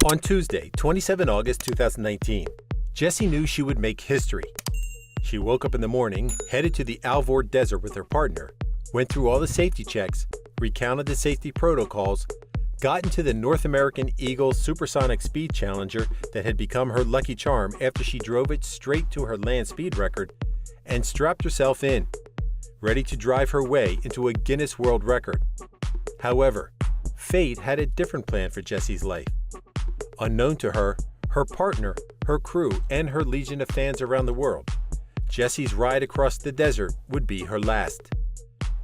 On Tuesday, 27 August 2019, Jessi knew she would make history. She woke up in the morning, headed to the Alvord Desert with her partner, went through all the safety checks, recounted the safety protocols, got into the North American Eagle Supersonic Speed Challenger that had become her lucky charm after she drove it straight to her land speed record, and strapped herself in, ready to drive her way into a Guinness World Record. However, fate had a different plan for Jessi's life. Unknown to her, her partner, her crew, and her legion of fans around the world, Jessi's ride across the desert would be her last.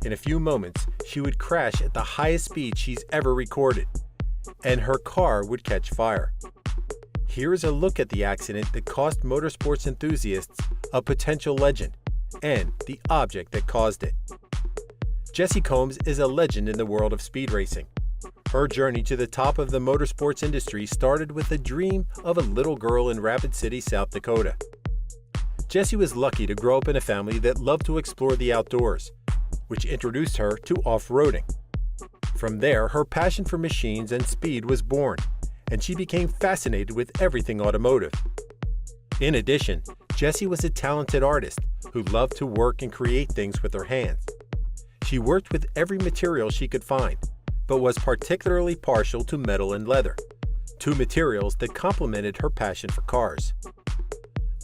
In a few moments, she would crash at the highest speed she's ever recorded, and her car would catch fire. Here is a look at the accident that cost motorsports enthusiasts a potential legend, and the object that caused it. Jessi Combs is a legend in the world of speed racing. Her journey to the top of the motorsports industry started with the dream of a little girl in Rapid City, South Dakota. Jessi was lucky to grow up in a family that loved to explore the outdoors, which introduced her to off-roading. From there, her passion for machines and speed was born, and she became fascinated with everything automotive. In addition, Jessi was a talented artist who loved to work and create things with her hands. She worked with every material she could find, but was particularly partial to metal and leather, two materials that complemented her passion for cars.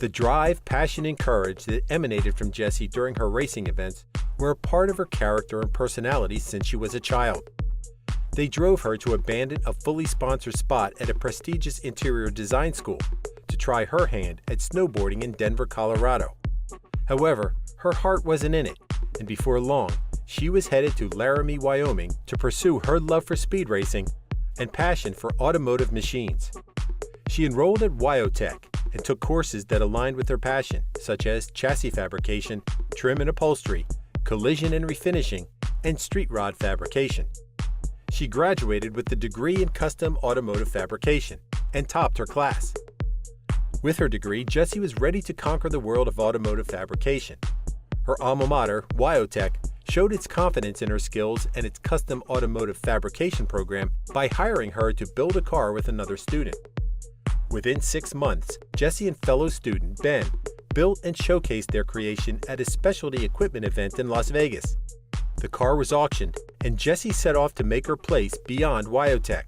The drive, passion, and courage that emanated from Jessi during her racing events were a part of her character and personality since she was a child. They drove her to abandon a fully sponsored spot at a prestigious interior design school to try her hand at snowboarding in Denver, Colorado. However, her heart wasn't in it, and before long, she was headed to Laramie, Wyoming to pursue her love for speed racing and passion for automotive machines. She enrolled at Wyotech and took courses that aligned with her passion, such as chassis fabrication, trim and upholstery, collision and refinishing, and street rod fabrication. She graduated with a degree in custom automotive fabrication and topped her class. With her degree, Jessi was ready to conquer the world of automotive fabrication. Her alma mater, Wyotech, showed its confidence in her skills and its custom automotive fabrication program by hiring her to build a car with another student. Within 6 months, Jessi and fellow student Ben built and showcased their creation at a specialty equipment event in Las Vegas. The car was auctioned, and Jessi set off to make her place beyond Wyotech.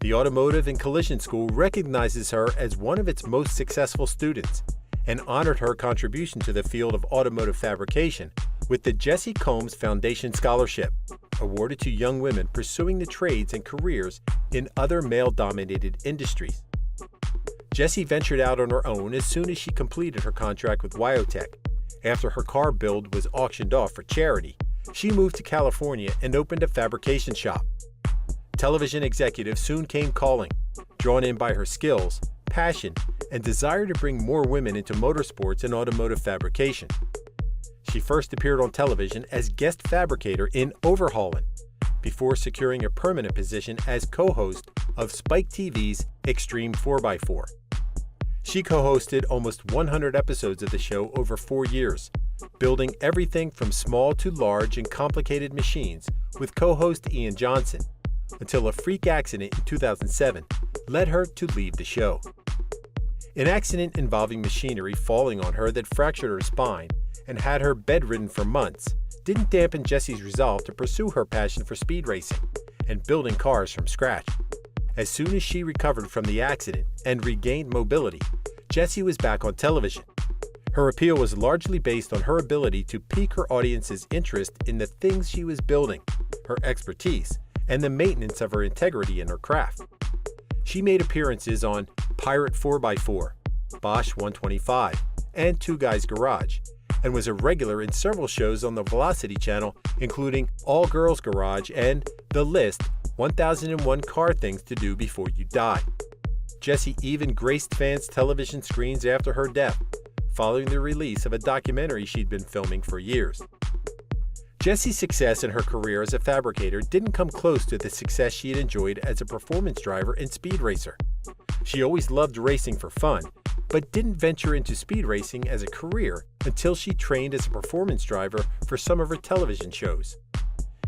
The Automotive and Collision School recognizes her as one of its most successful students and honored her contribution to the field of automotive fabrication with the Jessi Combs Foundation Scholarship, awarded to young women pursuing the trades and careers in other male-dominated industries. Jessi ventured out on her own as soon as she completed her contract with Wyotech. After her car build was auctioned off for charity, she moved to California and opened a fabrication shop. Television executives soon came calling, drawn in by her skills, passion, and desire to bring more women into motorsports and automotive fabrication. She first appeared on television as guest fabricator in Overhaulin', before securing a permanent position as co-host of Spike TV's Extreme 4x4. She co-hosted almost 100 episodes of the show over 4 years, building everything from small to large and complicated machines with co-host Ian Johnson, until a freak accident in 2007 led her to leave the show. An accident involving machinery falling on her that fractured her spine and had her bedridden for months didn't dampen Jessi's resolve to pursue her passion for speed racing and building cars from scratch. As soon as she recovered from the accident and regained mobility, Jessi was back on television. Her appeal was largely based on her ability to pique her audience's interest in the things she was building, her expertise, and the maintenance of her integrity in her craft. She made appearances on Pirate 4x4, Bosch 125, and Two Guys Garage, and was a regular in several shows on the Velocity channel, including All Girls Garage and The List, 1001 Car Things to Do Before You Die. Jessi even graced fans' television screens after her death, following the release of a documentary she'd been filming for years. Jessi's success in her career as a fabricator didn't come close to the success she had enjoyed as a performance driver and speed racer. She always loved racing for fun, but didn't venture into speed racing as a career until she trained as a performance driver for some of her television shows.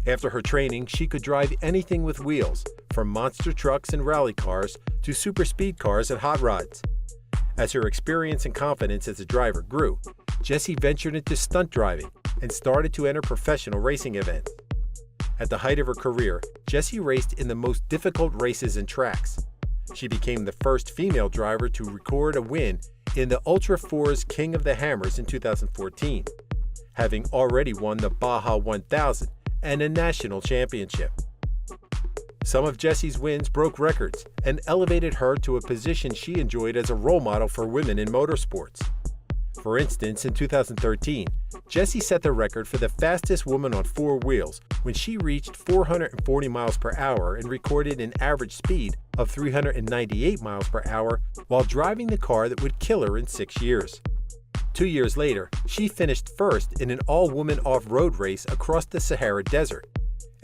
After her training, she could drive anything with wheels, from monster trucks and rally cars to super speed cars and hot rods. As her experience and confidence as a driver grew, Jessi ventured into stunt driving and started to enter professional racing events. At the height of her career, Jessi raced in the most difficult races and tracks. She became the first female driver to record a win in the Ultra 4's King of the Hammers in 2014, having already won the Baja 1000 and a national championship. Some of Jessi's wins broke records and elevated her to a position she enjoyed as a role model for women in motorsports. For instance, in 2013, Jessi set the record for the fastest woman on four wheels when she reached 440 miles per hour and recorded an average speed of 398 miles per hour while driving the car that would kill her in 6 years. 2 years later, she finished first in an all-woman off-road race across the Sahara Desert.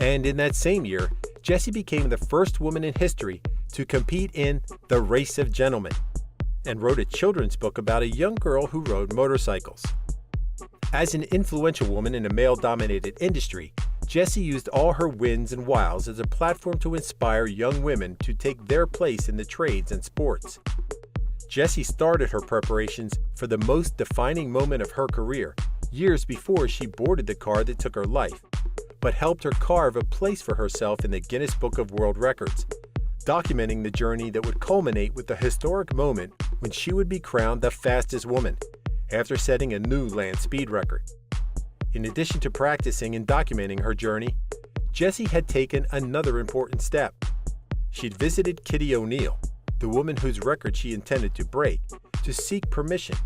And in that same year, Jessi became the first woman in history to compete in the Race of Gentlemen and wrote a children's book about a young girl who rode motorcycles. As an influential woman in a male-dominated industry, Jessi used all her wins and wows as a platform to inspire young women to take their place in the trades and sports. Jessi started her preparations for the most defining moment of her career years before she boarded the car that took her life, but helped her carve a place for herself in the Guinness Book of World Records, documenting the journey that would culminate with the historic moment when she would be crowned the fastest woman, after setting a new land speed record. In addition to practicing and documenting her journey, Jessi had taken another important step. She'd visited Kitty O'Neill, the woman whose record she intended to break, to seek permission.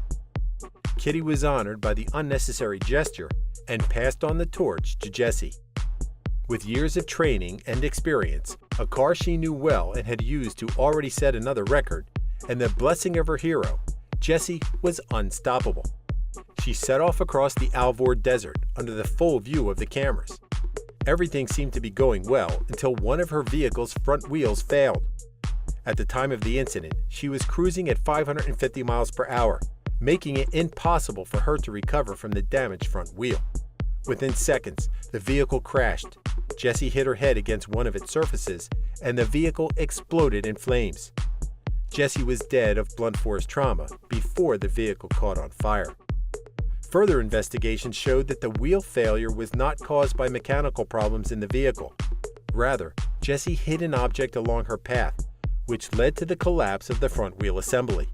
Kitty was honored by the unnecessary gesture and passed on the torch to Jessi. With years of training and experience, a car she knew well and had used to already set another record, and the blessing of her hero, Jessi was unstoppable. She set off across the Alvord Desert under the full view of the cameras. Everything seemed to be going well until one of her vehicle's front wheels failed. At the time of the incident, she was cruising at 550 miles per hour, making it impossible for her to recover from the damaged front wheel. Within seconds, the vehicle crashed. Jessi hit her head against one of its surfaces, and the vehicle exploded in flames. Jessi was dead of blunt force trauma before the vehicle caught on fire. Further investigation showed that the wheel failure was not caused by mechanical problems in the vehicle. Rather, Jessi hit an object along her path, which led to the collapse of the front wheel assembly.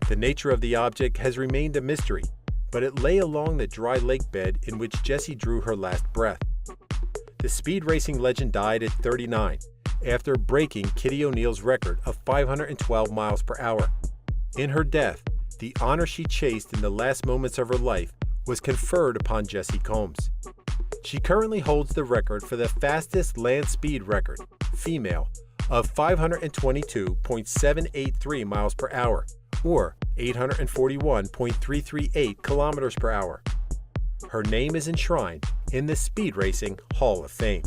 The nature of the object has remained a mystery, but it lay along the dry lake bed in which Jessi drew her last breath. The speed racing legend died at 39 after breaking Kitty O'Neill's record of 512 miles per hour. In her death, the honor she chased in the last moments of her life was conferred upon Jessi Combs. She currently holds the record for the fastest land speed record, female, of 522.783 miles per hour, or 841.338 kilometers per hour. Her name is enshrined in the Speed Racing Hall of Fame.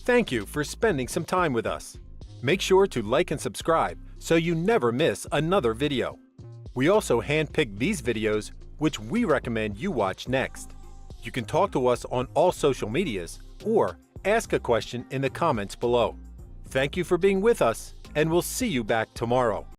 Thank you for spending some time with us. Make sure to like and subscribe so you never miss another video. We also handpick these videos which we recommend you watch next. You can talk to us on all social medias or ask a question in the comments below. Thank you for being with us, and we'll see you back tomorrow.